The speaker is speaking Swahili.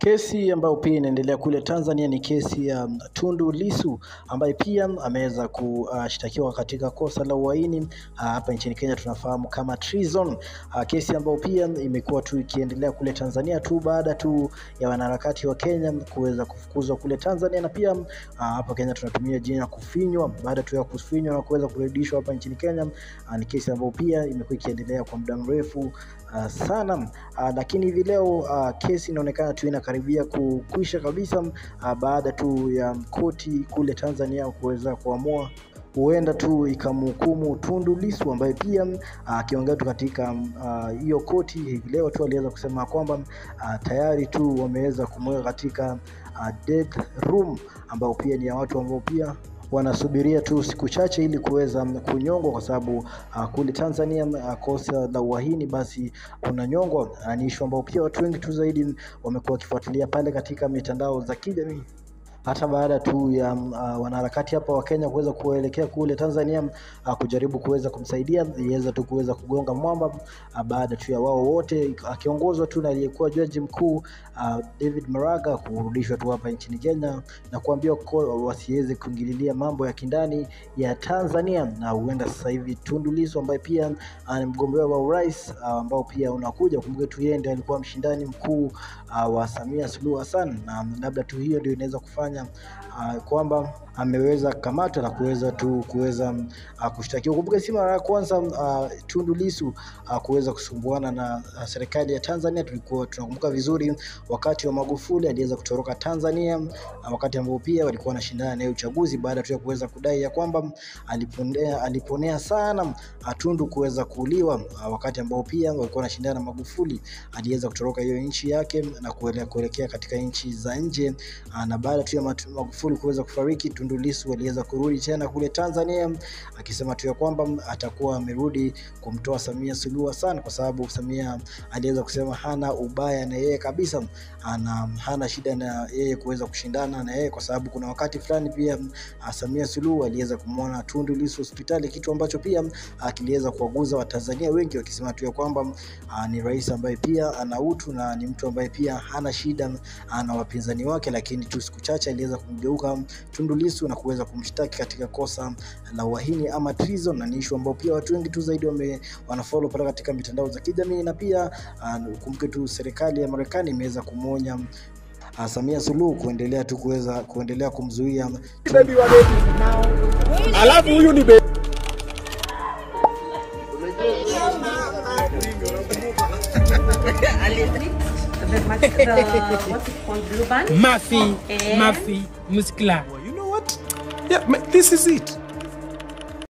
Kesi ambayo pia inaendelea kule Tanzania ni kesi ya Tundu Lissu ambaye pia ameweza kushtakiwa katika kosa la uhaini hapa nchini Kenya tunafahamu kama treason. Kesi ambayo pia imekuwa tu ikiendelea kule Tanzania tu baada tu ya wanaharakati wa Kenya kuweza kufukuzwa kule Tanzania, na pia hapa Kenya tunatumia jina kufinywa. Baada tu ya kufinywa na kuweza kurudishwa hapa nchini Kenya, ni kesi ambayo pia imekuwa ikiendelea kwa muda mrefu sana, lakini hivi leo kesi inaonekana tu inakaribia kukwisha kabisa baada tu ya koti kule Tanzania kuweza kuamua huenda tu ikamhukumu Tundu Lissu ambaye pia akiongea tu katika hiyo koti hivi leo tu aliweza kusema kwamba tayari tu wameweza kumweka katika death room, ambao pia ni ya watu ambao pia wanasubiria tu siku chache ili kuweza kunyongwa, kwa sababu kule Tanzania kosa la uhaini basi kunanyongwa. Ni issue ambao pia watu wengi tu zaidi wamekuwa wakifuatilia pale katika mitandao za kijamii, hata baada tu ya wanaharakati hapa wa Kenya kuweza kuelekea kule Tanzania kujaribu kuweza kumsaidia iweza tu kuweza kugonga mwamba, baada tu ya wao wote akiongozwa tu na aliyekuwa jaji mkuu David Maraga kurudishwa tu hapa nchini Kenya na kuambiwa wasiweze kuingililia mambo ya kindani ya Tanzania. Na huenda sasa hivi Tundu Lissu ambaye pia ni mgombea wa urais ambao pia unakuja, kumbuke tu yeye ndiye alikuwa mshindani mkuu wa Samia Suluhu Hassan, na labda tu hiyo ndio inaweza kufanya kwamba ameweza kamatwa na kuweza kushtakiwa. Kumbuka si mara ya kwanza Tundu Lissu kuweza kusumbuana na serikali ya Tanzania. Tulikuwa tunakumbuka vizuri wakati wa Magufuli aliweza kutoroka Tanzania, wakati ambao pia walikuwa wanashindana na uchaguzi, baada tu ya kuweza kudai ya kwamba aliponea sana Tundu kuweza kuuliwa, wakati ambao pia walikuwa wanashindana na Magufuli aliweza kutoroka hiyo nchi yake na kuelekea katika nchi za nje, na baada tu ya Magufuli kuweza kufariki, Tundu Lissu aliweza kurudi tena kule Tanzania akisema tu ya kwamba atakuwa amerudi kumtoa Samia Suluhu Hassan, kwa sababu Samia aliweza kusema hana ubaya na yeye kabisa, hana shida na yeye kuweza kushindana na yeye, kwa sababu kuna wakati fulani pia Samia Suluhu aliweza kumuona Tundu Lissu hospitali, kitu ambacho pia kiliweza kuwaguza Watanzania wengi wakisema tu ya kwamba ni rais ambaye pia ana utu na ni mtu ambaye pia hana shida na wapinzani wake. Lakini tu siku chache aliweza kumgeuka Tundu Lissu na kuweza kumshtaki katika kosa la uhaini ama treason, na ni issue ambao pia watu wengi tu zaidi wanafollow pale katika mitandao za kijamii. Na pia kumbuke tu serikali ya Marekani imeweza kumuonya Samia Suluhu kuendelea kumzuia alafu huyu ni Mafi Muscular. Well, you know what? Yeah, this is it.